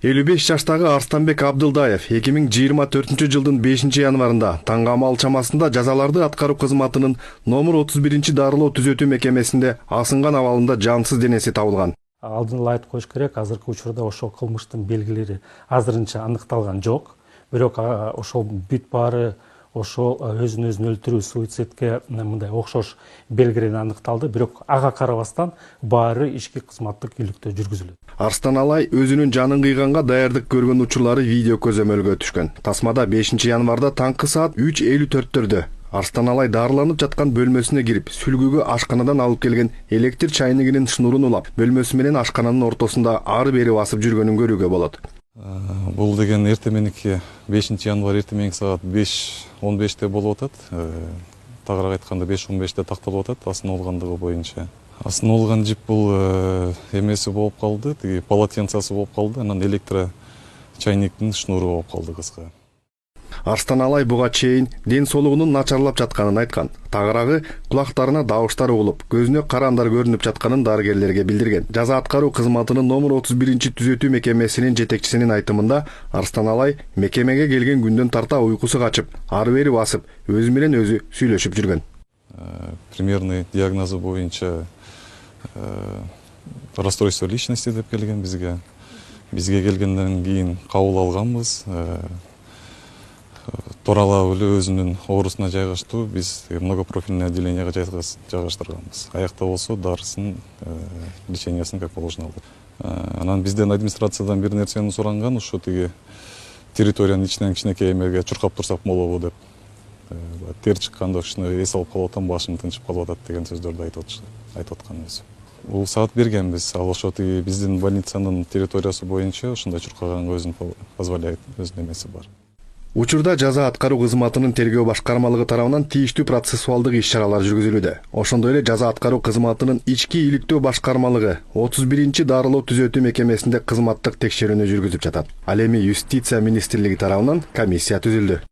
55 жаштагы Арстанбек Абдылдаев 2024 жылдын 5 январында таңгамал чамасында жазаларды аткаруу кызматынын номер 31 дарылоо түзөтүү мекемесинде асынган абалында жансыз денеси табылган. Алдын ала айтып коюш керек, азыркы учурда ошол кылмыштын белгилери азырынча аныкталган жок. Бирок ошол бүт баары ошол өзүн өлтүрүү, суицидке мындай окшош белгилери аныкталды. Бирок ага карабастан баары ички кызматтык үйлүктө жүргүзүлөт. Арстан Алай өзүнүн жанын кыйганга даярдык көргөн учурлары видео көзөмөлгө түшкөн. Тасмада 5 январда таңкы саат 3:54-төрдө Арстан Алай дарыланып жаткан бөлмөсүнө кирип, сүлгүгө ашканадан алып келген электр чайнигинин шнурун улап, бөлмөсү менен ашкананын ортосунда ары-бери басып жүргөнүн көрүүгө болот. Бул деген эртең мененки 5 январ эртең мененки саат 5:15 болуп атат. Тагыраак айтканда 5:15 такталып атат асыналгандыгы боюнча. Асыналган жип бул эмеси болуп калды, тиги полотенцасы болуп калды, анан электро чайниктин шнуру болуп калды кыска. Арстан Алай буга чейин ден соолугунун начарлап жатканын айткан. Тагыраагы кулактарына дабыштар угулуп, көзүнө карандар көрүнүп жатканын дарыгерлерге билдирген. Жаза аткаруу кызматынын номер 31 түзөтүү мекемесинин жетекчисинин айтымында Арстан Алай мекемеге келген күндөн тарта уйкусу качып, ары-бери басып, өзү менен өзү сүйлөшүп жүргөн. Примерный диагнозу боюнча расстройство личности деп келген бизге. Бизге келгенден кийин кабыл алганбыз. Тууралап эле өзүнүн оорусуна жайгаштуу биз многопрофильный отделенияга жайгаштырганбыз. Аякта болсо дарысын, лечениясын как положено алды. Анан бизден администрациядан бир нерсени суранган, ошо тиги территориянын ичинен кичинекей эмеге чуркап турсак болобу деп. Тер чыкканда кичине эс алып калып атам, башым тынчып калып атат деген сөздөрдү айтып аткан өзү. Бул саат бергенбиз, ал ошо тиги биздин больницанын территориясы боюнча ушундай чуркаганга өзүн позволяет, өзүнүн эмеси бар. Учурда жаза аткаруу кызматынын тергөө башкармалыгы тарабынан тийиштүү процессуалдык иш-чаралар жүргүзүлүүдө. Ошондой эле жаза аткаруу кызматынын ички иликтөө башкармалыгы 31 дарылоо түзөтүү мекемесинде кызматтык текшерүүнү жүргүзүп жатат. Ал эми Юстиция министрлиги тарабынан комиссия түзүлдү.